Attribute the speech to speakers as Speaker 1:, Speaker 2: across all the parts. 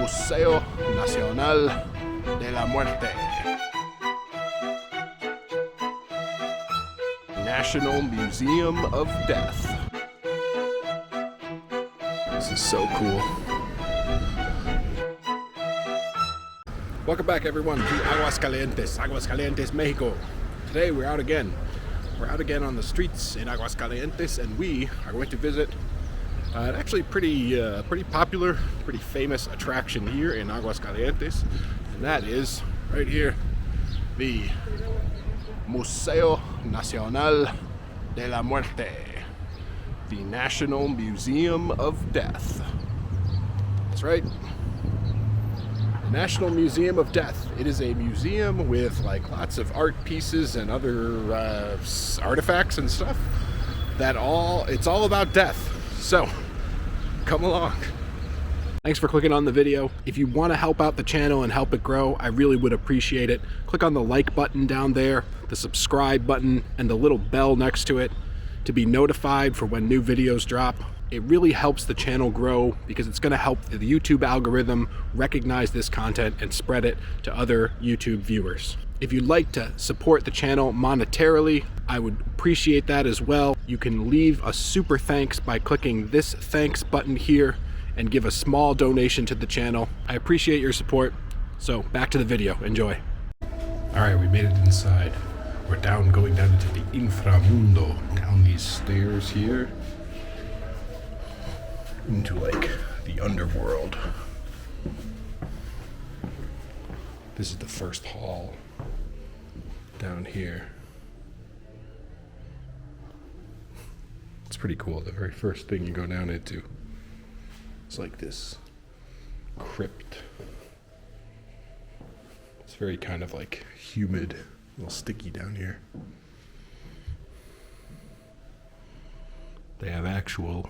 Speaker 1: Museo Nacional de la Muerte. National Museum of Death. This is so cool. Welcome back, everyone, to Aguascalientes, Mexico. Today we're out again. We're out again on the streets in Aguascalientes, and we are going to visit an actually pretty popular, pretty famous attraction here in Aguascalientes, and that is right here, the Museo Nacional de la Muerte, the National Museum of Death. That's right. The National Museum of Death. It is a museum with like lots of art pieces and other artifacts and stuff it's all about death. So come along. Thanks for clicking on the video. If you want to help out the channel and help it grow, I really would appreciate it. Click on the like button down there, the subscribe button, and the little bell next to it to be notified for when new videos drop. It really helps the channel grow because it's going to help the YouTube algorithm recognize this content and spread it to other YouTube viewers. If you'd like to support the channel monetarily, I would appreciate that as well. You can leave a super thanks by clicking this thanks button here and give a small donation to the channel. I appreciate your support. So back to the video. Enjoy. All right, we made it inside. We're going down into the inframundo, down these stairs here into like the underworld. This is the first hall down here. It's pretty cool. The very first thing you go down into, it's like this crypt. It's very kind of like humid, a little sticky down here. They have actual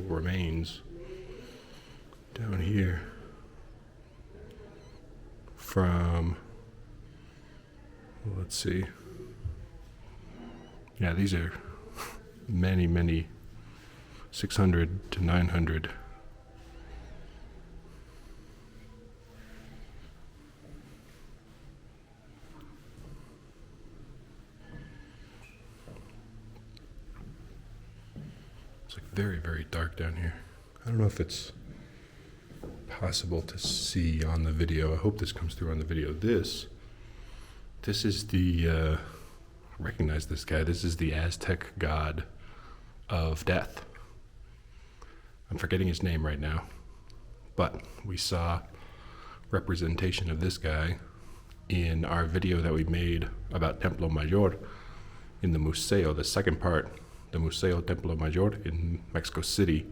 Speaker 1: remains down here from, let's see. Yeah, these are many 600 to 900. It's like very dark down here. I don't know if it's possible to see on the video. I hope this comes through on the video. This is the recognize this guy. This is the Aztec god of death. I'm forgetting his name right now, but we saw representation of this guy in our video that we made about Templo Mayor in the Museo, the second part, the Museo Templo Mayor in Mexico City.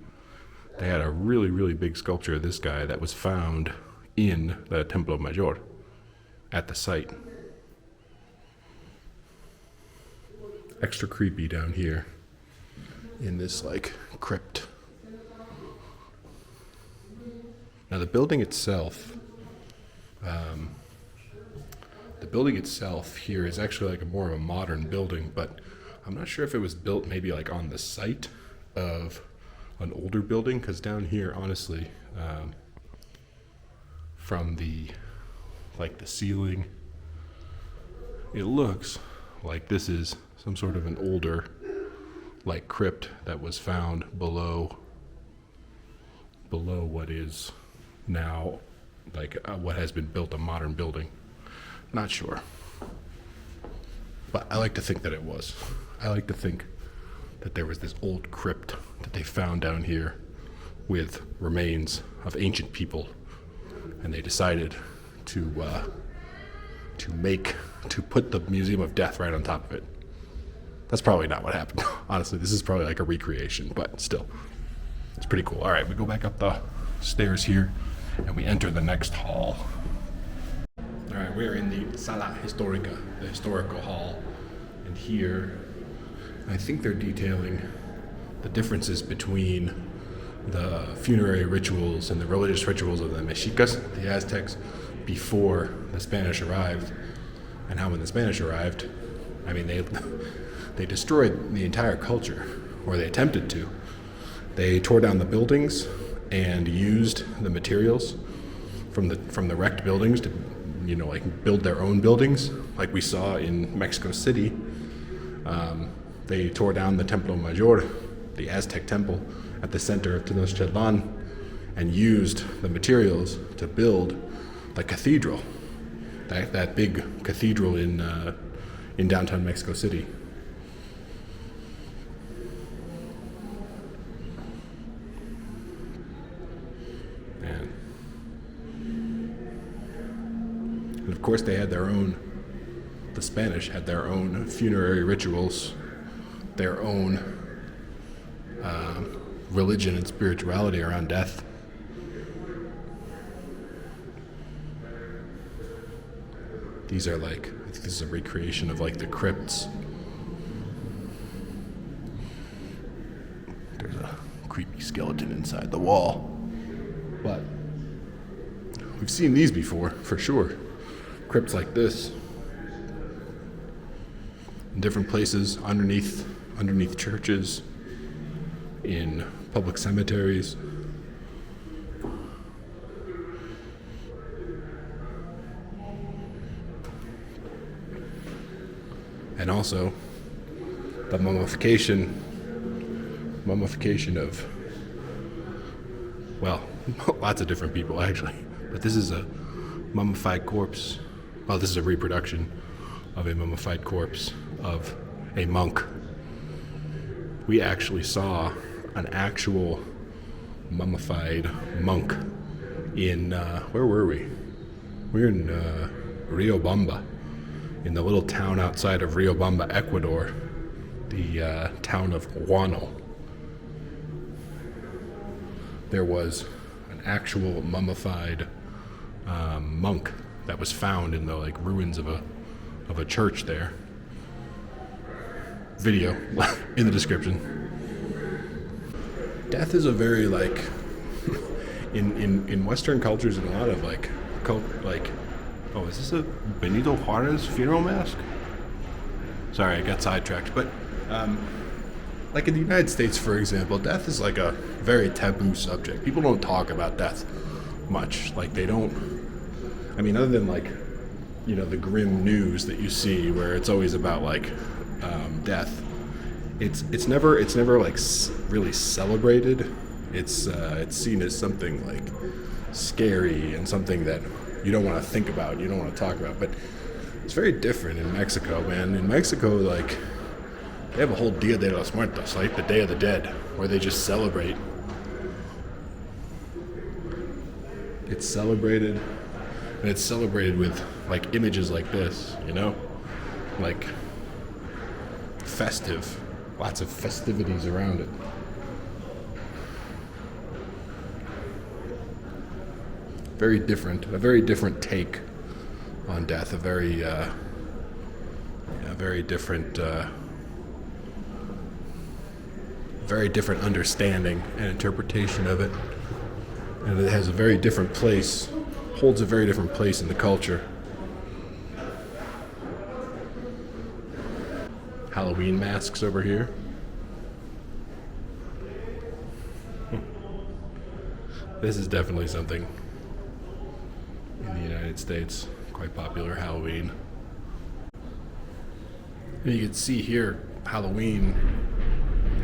Speaker 1: They had a really big sculpture of this guy that was found in the Templo Mayor at the site. Extra creepy down here in this like crypt. Now the building itself here is actually like more of a modern building, but I'm not sure if it was built maybe like on the site of an older building, because down here, honestly, from the ceiling, it looks like this is some sort of an older like crypt that was found below what is now like what has been built, a modern building. Not sure, but I like to think that it was. I like to think that there was this old crypt that they found down here with remains of ancient people, and they decided to put the Museum of Death right on top of it. That's probably not what happened. Honestly, this is probably like a recreation, but still, it's pretty cool. All right, we go back up the stairs here, and we enter the next hall. All right, we're in the Sala Histórica, the historical hall, and here, I think they're detailing the differences between the funerary rituals and the religious rituals of the Mexicas, the Aztecs, before the Spanish arrived, and how when the Spanish arrived, I mean, they destroyed the entire culture, or they attempted to. They tore down the buildings and used the materials from the wrecked buildings to, like build their own buildings, like we saw in Mexico City. They tore down the Templo Mayor, the Aztec temple at the center of Tenochtitlan, and used the materials to build the cathedral, that big cathedral in downtown Mexico City. And of course they had the Spanish had their own funerary rituals, their own religion and spirituality around death. These are I think this is a recreation of the crypts. There's a creepy skeleton inside the wall. But we've seen these before, for sure. Crypts like this. In different places, underneath churches, in public cemeteries. And also the mummification of, well, lots of different people actually. But this is a mummified corpse. Well, this is a reproduction of a mummified corpse of a monk. We actually saw an actual mummified monk in, where were we? We were in Riobamba, in the little town outside of Riobamba, Ecuador, the town of Guano. There was an actual mummified monk that was found in the ruins of a church there. Video in the description. Death is a very in Western cultures and a lot of oh, is this a Benito Juarez funeral mask? Sorry, I got sidetracked. But in the United States, for example, death is a very taboo subject. People don't talk about death much. They don't. I mean, other than the grim news that you see, where it's always about death. It's never really celebrated. It's seen as something scary and something that you don't want to think about, you don't want to talk about. But it's very different in Mexico, man. In Mexico, they have a whole Dia de los Muertos, the Day of the Dead, where they just celebrate. It's celebrated, and it's celebrated with images like this, festive, lots of festivities around it. A very different take on death, a very different understanding and interpretation of it. And it has a very different place, holds a very different place in the culture. Halloween masks over here. This is definitely something in the United States, quite popular, Halloween. And you can see here, Halloween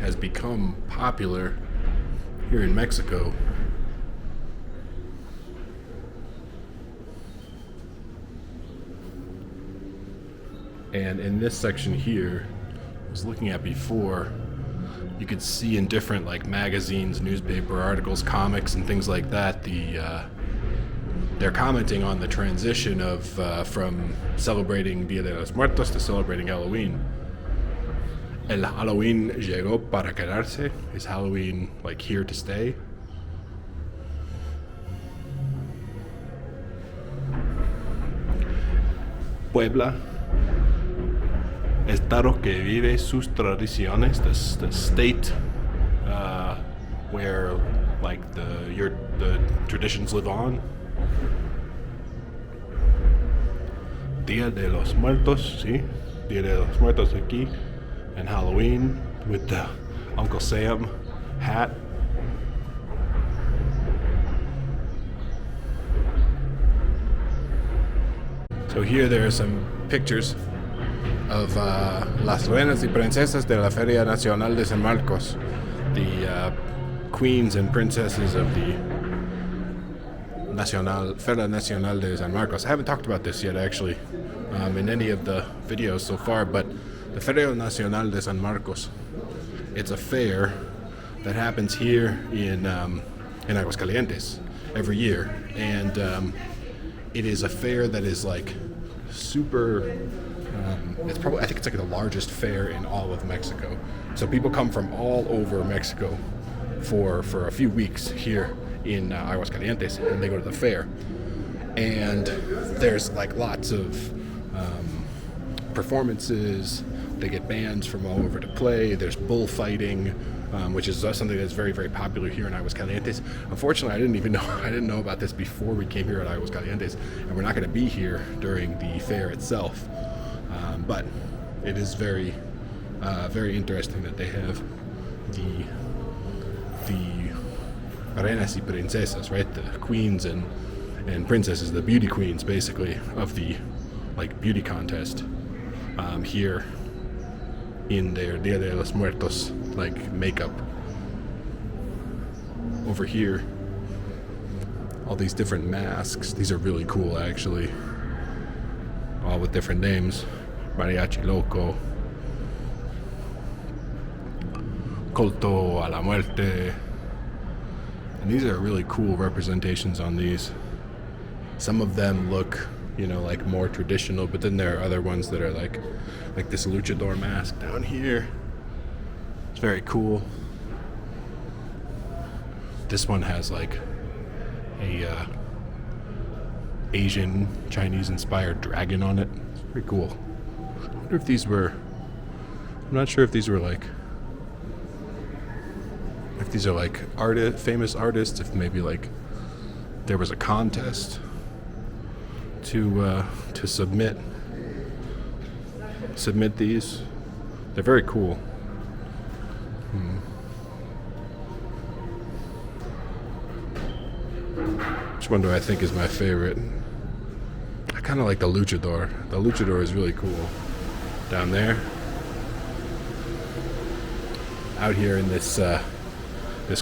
Speaker 1: has become popular here in Mexico. And in this section here, I was looking at before, you could see in different magazines, newspaper articles, comics, and things like that, they're commenting on the transition of from celebrating Dia de los Muertos to celebrating Halloween. El Halloween llegó para quedarse. Is Halloween here to stay? Puebla, estado que vive sus tradiciones, the state where the traditions live on. Dia de los Muertos, sí, Dia de los Muertos aquí, and Halloween with the Uncle Sam hat. So here there are some pictures of las reinas y princesas de la Feria Nacional de San Marcos, the queens and princesses of the Feria Nacional de San Marcos. I haven't talked about this yet, actually, in any of the videos so far, but the Feria Nacional de San Marcos, it's a fair that happens here in Aguascalientes every year, and it is a fair that is like super. I think it's like the largest fair in all of Mexico. So people come from all over Mexico for a few weeks here in Aguascalientes, and they go to the fair. And there's like lots of performances. They get bands from all over to play. There's bullfighting, which is something that's very, very popular here in Aguascalientes. Unfortunately, I didn't know about this before we came here at Aguascalientes, and we're not going to be here during the fair itself. But it is very, very interesting that they have the reinas y princesas, right? The queens and princesses, the beauty queens, basically, of the like beauty contest here in their Dia de los Muertos like makeup. Over here, all these different masks. These are really cool, actually. All with different names. Mariachi Loco, Culto a la Muerte. And these are really cool representations on these. Some of them look, like more traditional, but then there are other ones that are like this luchador mask down here. It's very cool. This one has like a Asian, Chinese-inspired dragon on it. It's pretty cool. I wonder if these were. I'm not sure if these were like. If these are like famous artists. If maybe like there was a contest to submit these. They're very cool. Which one do I think is my favorite? I kind of like the luchador. The luchador is really cool. Down there. Out here in this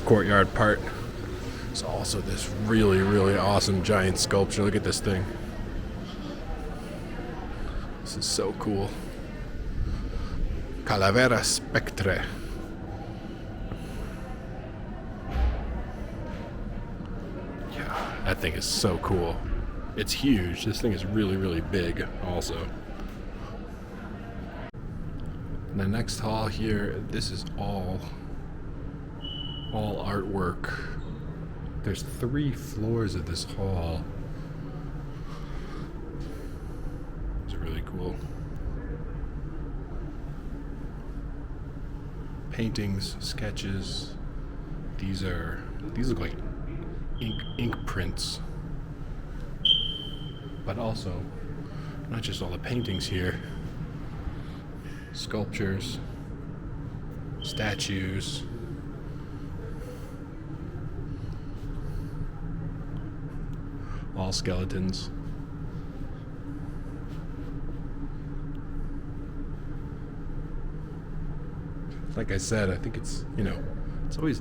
Speaker 1: courtyard part, there's also this really, really awesome giant sculpture. Look at this thing. This is so cool. Calavera Spectre. Yeah, that thing is so cool. It's huge. This thing is really, really big also. And the next hall here, this is all artwork. There's 3 floors of this hall. It's really cool. Paintings, sketches. These look like ink prints. But also, not just all the paintings here. Sculptures, statues. All skeletons. Like I said, I think it's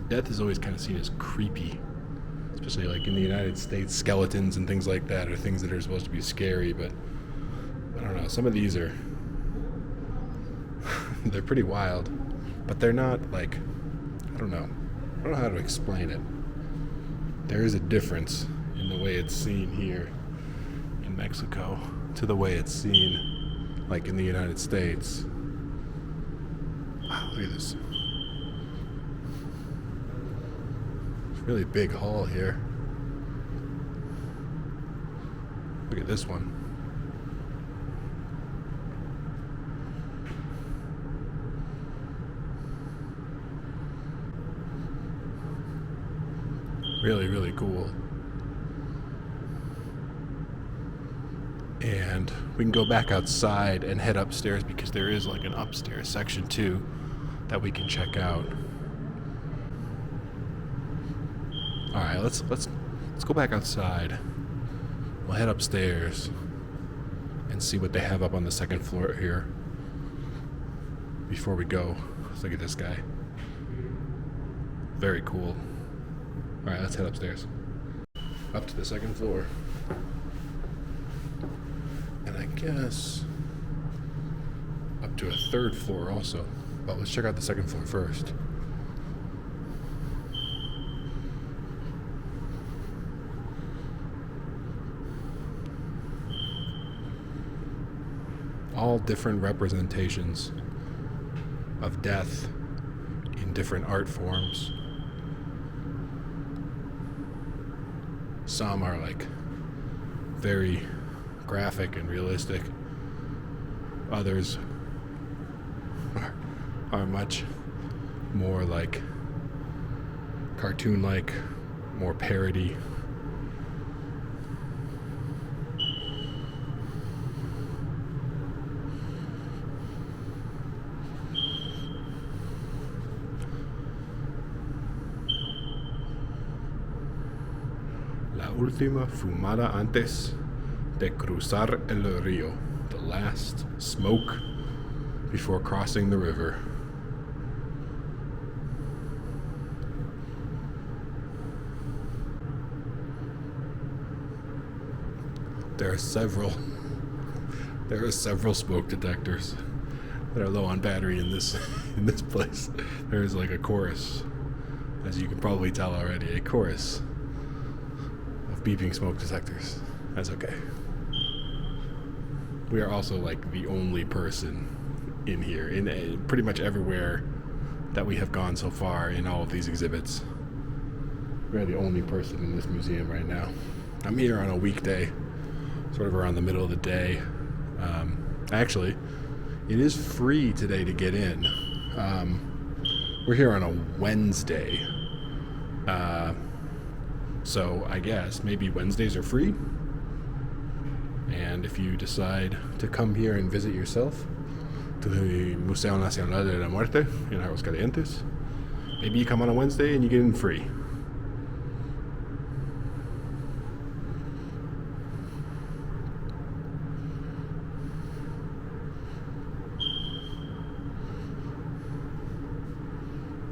Speaker 1: death is always kind of seen as creepy, especially like in the United States. Skeletons and things like that are things that are supposed to be scary, but I don't know. Some of these are they're pretty wild, but they're not like I don't know how to explain it. There is a difference in the way it's seen here in Mexico to the way it's seen like in the United States. Wow, look at this. It's a really big hall here. Look at this one. Really, really cool. And we can go back outside and head upstairs because there is like an upstairs section too that we can check out. All right, let's go back outside. We'll head upstairs and see what they have up on the second floor here before we go. Let's look at this guy. Very cool. Alright, let's head upstairs. Up to the second floor. And I guess up to a third floor also. But let's check out the second floor first. All different representations of death in different art forms. Some are like very graphic and realistic. Others are much more like cartoon-like, more parody. La última fumada antes de cruzar el río. The last smoke before crossing the river. There are several smoke detectors that are low on battery in this place. There's like a chorus, as you can probably tell already, a chorus of beeping smoke detectors. That's okay. We are also like the only person in here, in pretty much everywhere that we have gone so far in all of these exhibits. We are the only person in this museum right now. I'm here on a weekday, sort of around the middle of the day. Actually, it is free today to get in. We're here on a Wednesday. So I guess maybe Wednesdays are free. And if you decide to come here and visit yourself to the Museo Nacional de la Muerte in Aguascalientes, maybe you come on a Wednesday and you get in free.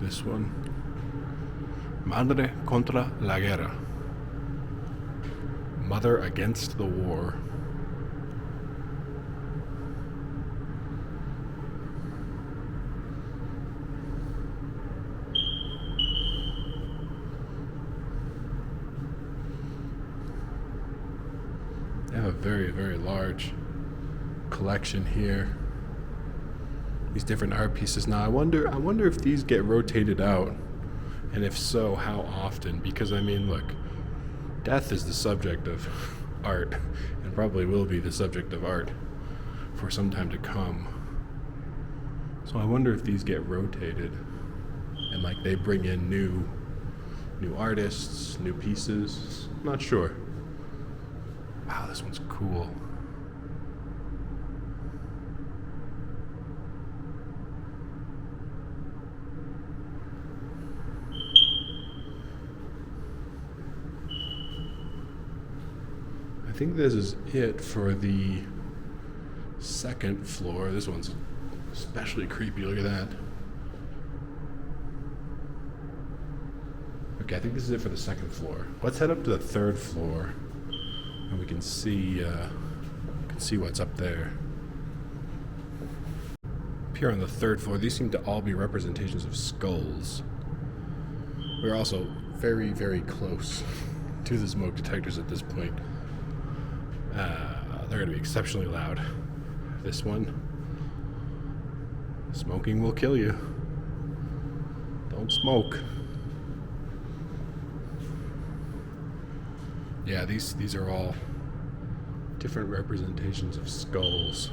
Speaker 1: This one, Madre contra la guerra. Mother against the war. They have a very, very large collection here. These different art pieces. Now I wonder if these get rotated out, and if so, how often? Because I mean, look, death is the subject of art, and probably will be the subject of art for some time to come. So I wonder if these get rotated, and like they bring in new artists, new pieces. Not sure. Wow, this one's cool. I think this is it for the second floor. This one's especially creepy. Look at that. Okay, I think this is it for the second floor. Let's head up to the third floor, and we can see what's up there. Up here on the third floor, these seem to all be representations of skulls. We're also very, very close to the smoke detectors at this point. They're going to be exceptionally loud. This one, smoking will kill you. Don't smoke. Yeah, these are all different representations of skulls.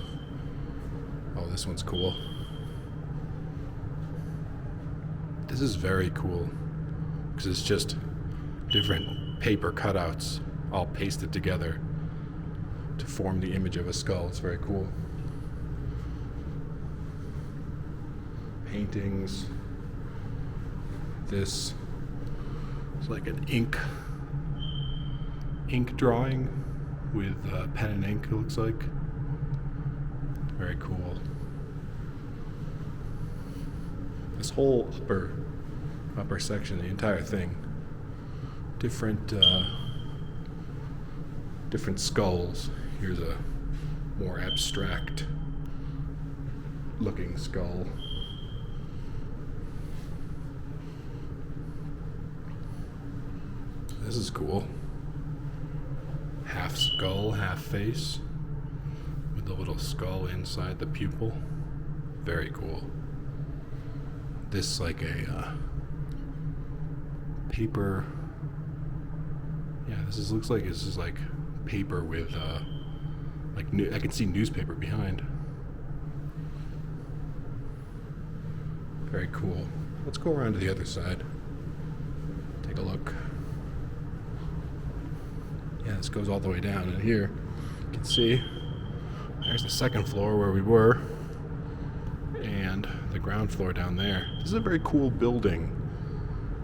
Speaker 1: Oh, this one's cool. This is very cool because it's just different paper cutouts all pasted together to form the image of a skull. It's very cool. Paintings. This is like an ink drawing with pen and ink, it looks like. Very cool. This whole upper section, the entire thing, different skulls. Here's a more abstract looking skull. This is cool. Half skull, half face, with the little skull inside the pupil. Very cool. This like a paper. Yeah, looks like this is like paper with I can see newspaper behind. Very cool. Let's go around to the other side. Take a look. Yeah, this goes all the way down, and here you can see there's the second floor where we were, and the ground floor down there. This is a very cool building.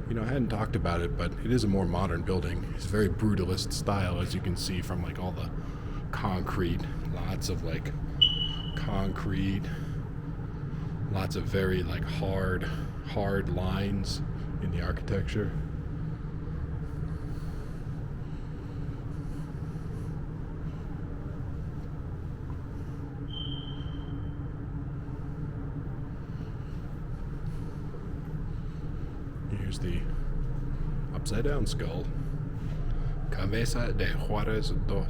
Speaker 1: You know, I hadn't talked about it, but it is a more modern building. It's a very brutalist style, as you can see from like all the concrete, lots of like concrete, lots of very like hard lines in the architecture. Here's the upside down skull. Cabeza de Juárez II.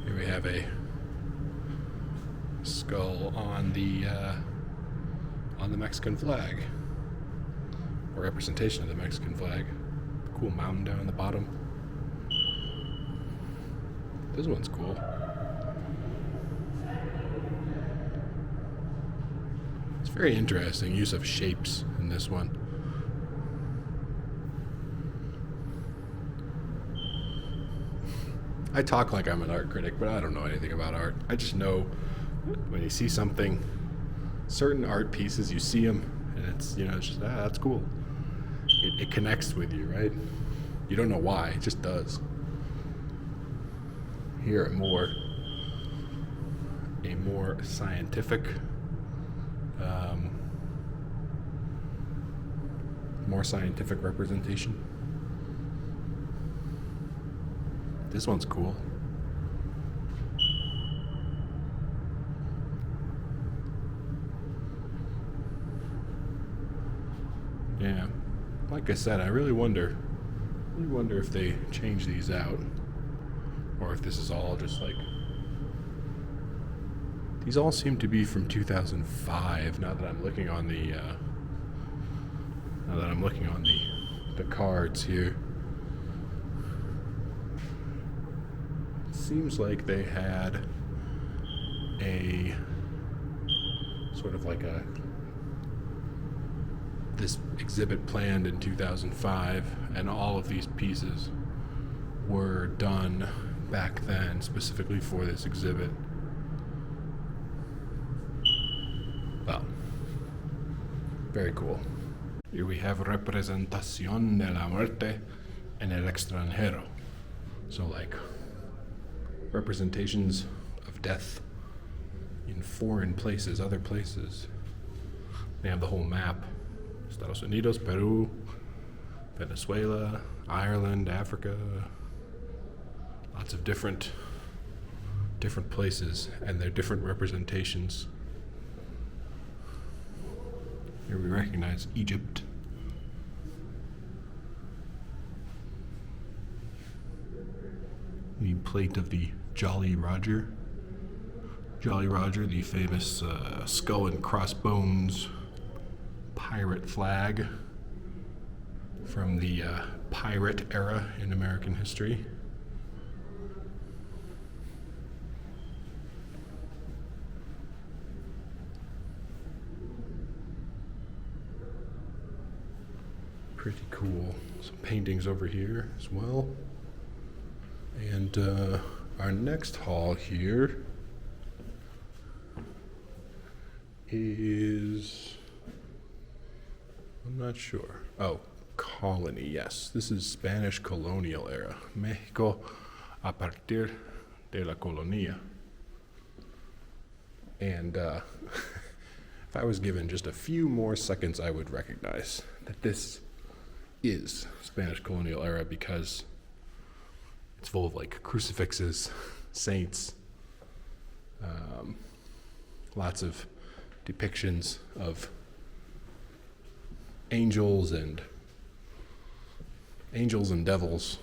Speaker 1: Here we have a skull on the Mexican flag, or representation of the Mexican flag. Cool mountain down in the bottom. This one's cool. Very interesting use of shapes in this one. I talk like I'm an art critic, but I don't know anything about art. I just know when you see something, certain art pieces, you see them, and it's just, that's cool. It connects with you, right? You don't know why, it just does. Here, a more scientific, representation. This one's cool. Yeah, like I said, I really wonder if they change these out, or if this is all just like. These all seem to be from 2005. Now that I'm looking on the cards here, it seems like they had a sort of like this exhibit planned in 2005, and all of these pieces were done back then specifically for this exhibit. Well, very cool. Here we have representación de la muerte en el extranjero. So like representations of death in foreign places, other places. They have the whole map. Estados Unidos, Peru, Venezuela, Ireland, Africa. Lots of different places and their different representations. Here we recognize Egypt. The plate of the Jolly Roger. Jolly Roger, the famous skull and crossbones pirate flag from the pirate era in American history. Pretty cool. Some paintings over here as well. And our next hall here is, I'm not sure. Oh, colony. Yes, this is Spanish colonial era. México a partir de la colonia. And if I was given just a few more seconds, I would recognize that this is Spanish colonial era because it's full of like crucifixes, saints, lots of depictions of angels and devils,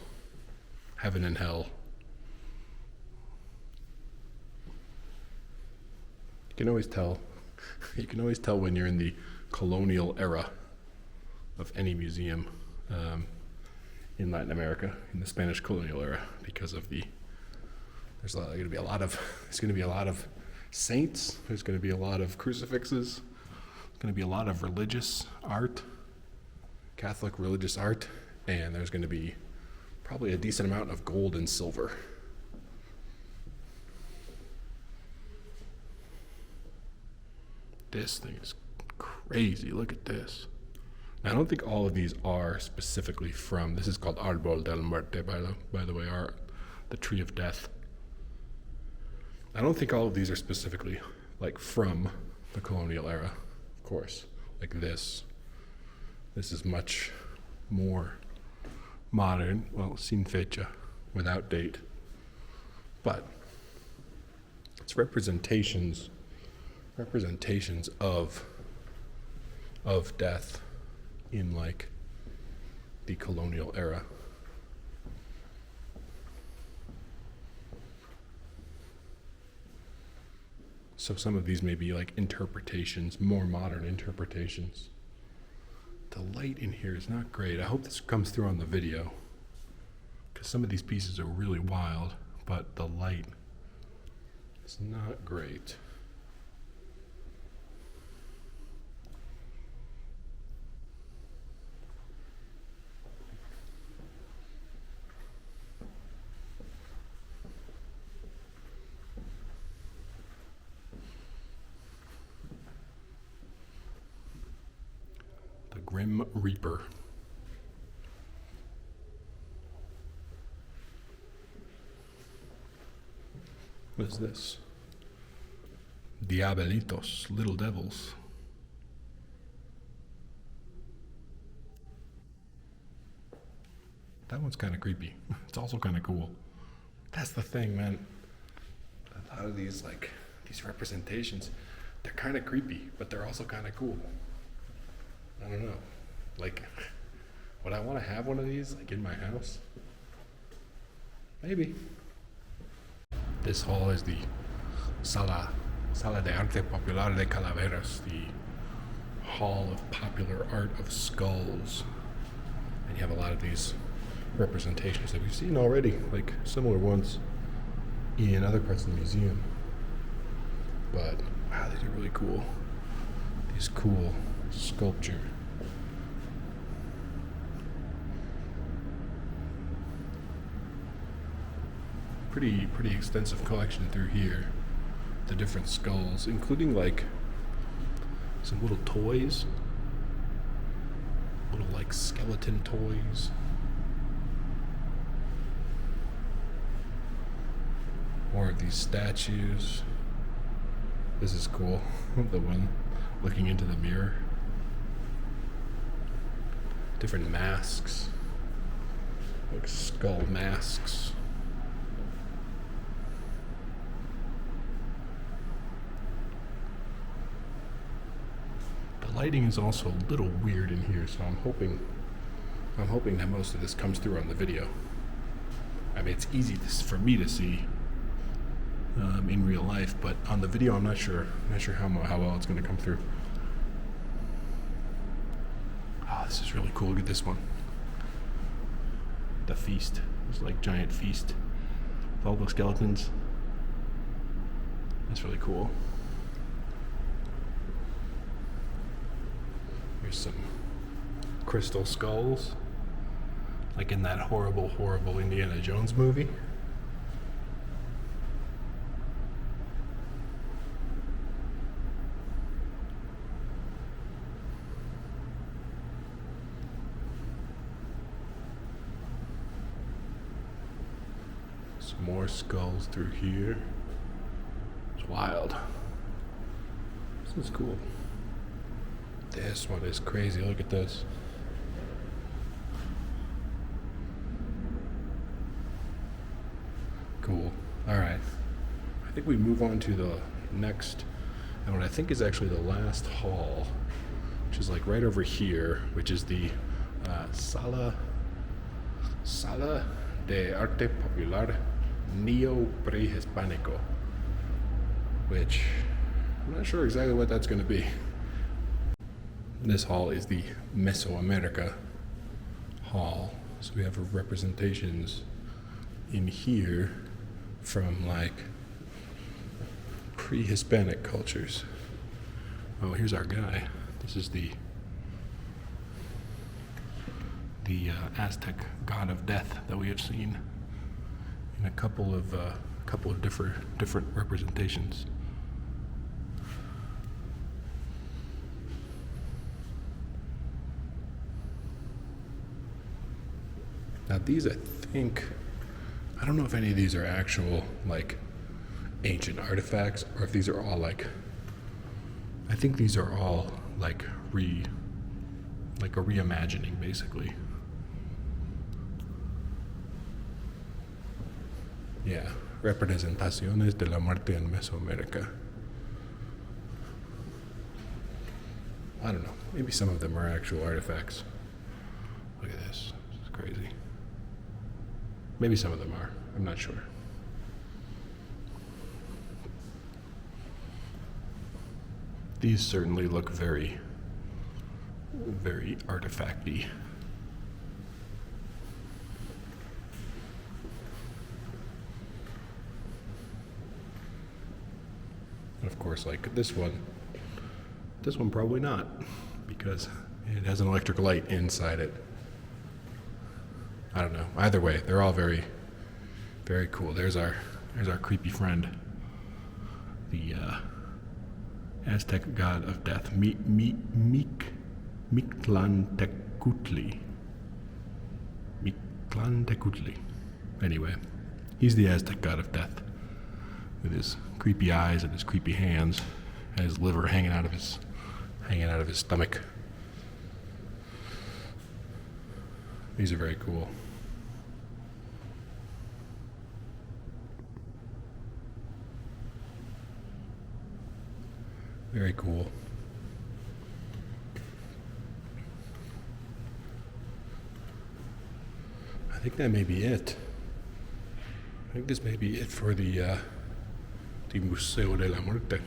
Speaker 1: heaven and hell. You can always tell when you're in the colonial era of any museum in Latin America, in the Spanish colonial era, because of there's going to be a lot of saints, there's going to be a lot of crucifixes, there's going to be a lot of religious art, Catholic religious art, and there's going to be probably a decent amount of gold and silver. This thing is crazy. Look at this. Now, I don't think all of these are specifically from, this is called Árbol de la Muerte, by the way, the tree of death. I don't think all of these are specifically like from the colonial era, of course. Like this. This is much more modern, well, sin fecha, without date. But it's representations of death in like the colonial era. So some of these may be like interpretations, more modern interpretations. The light in here is not great. I hope this comes through on the video, because some of these pieces are really wild, but the light is not great. Grim Reaper. What is this? Diabelitos, little devils. That one's kind of creepy. It's also kind of cool. That's the thing, man. A lot of these representations, they're kind of creepy, but they're also kind of cool. I don't know. Like, would I want to have one of these like in my house? Maybe. This hall is the Sala de Arte Popular de Calaveras, the Hall of Popular Art of Skulls. And you have a lot of these representations that we've seen already, like similar ones in other parts of the museum. But wow, these are really cool. These cool sculpture. Pretty extensive collection through here. The different skulls, including like some little toys, little like skeleton toys. More of these statues. This is cool. The one looking into the mirror. Different masks, like skull masks. The lighting is also a little weird in here, so I'm hoping that most of this comes through on the video. I mean, it's easy for me to see in real life, but on the video, I'm not sure how well it's going to come through. Oh, this is really cool. Look at this one. The feast. It's like giant feast with all those skeletons. That's really cool. Here's some crystal skulls, like in that horrible Indiana Jones movie. Some more skulls through here. It's wild. This is cool. This one is crazy. Look at this. Cool. All right. I think we move on to the next, and what I think is actually the last hall, which is like right over here, which is the Sala de Arte Popular Neo-Prehispánico, which I'm not sure exactly what that's going to be. This hall is the Mesoamerica hall, so we have representations in here from like pre-Hispanic cultures. Oh, here's our guy. This is the Aztec god of death that we have seen in a couple of different representations. Now these, I don't know if any of these are actual like ancient artifacts or if these are all like, I think these are all like a reimagining basically. Yeah, representaciones de la muerte en Mesoamérica. I don't know, maybe some of them are actual artifacts. Look at this, this is crazy. Maybe some of them are, I'm not sure. These certainly look very, very artifacty. And of course, like this one probably not, because it has an electric light inside it. I don't know. Either way, they're all very, very cool. There's our creepy friend, the Aztec god of death, Mictlantecutli. Mictlantecutli. Anyway, he's the Aztec god of death, with his creepy eyes and his creepy hands, and his liver hanging out of his stomach. These are very cool. Very cool. I think that may be it. I think this may be it for the Museo de la Muerte.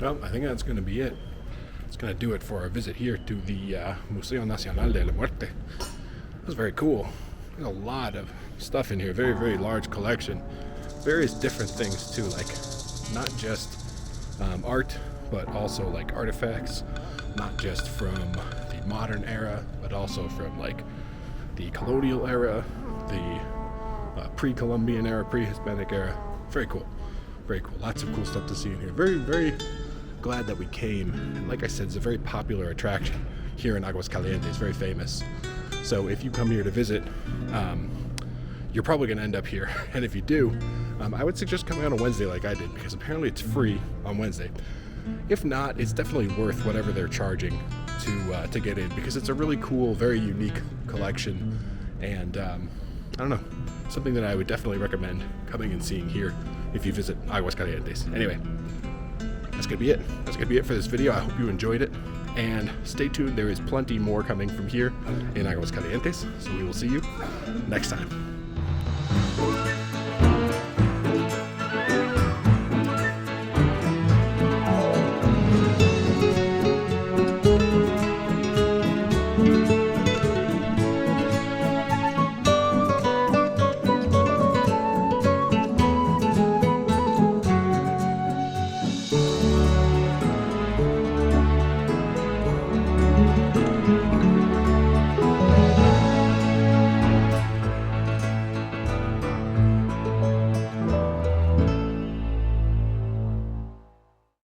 Speaker 1: Well, I think that's going to be it. It's going to do it for our visit here to the Museo Nacional de la Muerte. That was very cool. There's a lot of stuff in here. Very, very large collection. Various different things too, like not just art, but also like artifacts, not just from the modern era, but also from like the colonial era, the pre-Columbian era, pre-Hispanic era. Very cool. Very cool. Lots of cool stuff to see in here. Very, very glad that we came. And like I said, it's a very popular attraction here in Aguascalientes. Very famous. So if you come here to visit, you're probably going to end up here. And if you do, I would suggest coming on a Wednesday like I did, because apparently it's free on Wednesday. If not, it's definitely worth whatever they're charging to get in, because it's a really cool, very unique collection. And I don't know, something that I would definitely recommend coming and seeing here if you visit Aguascalientes. Anyway, that's going to be it. That's going to be it for this video. I hope you enjoyed it. And stay tuned. There is plenty more coming from here in Aguascalientes. So we will see you next time.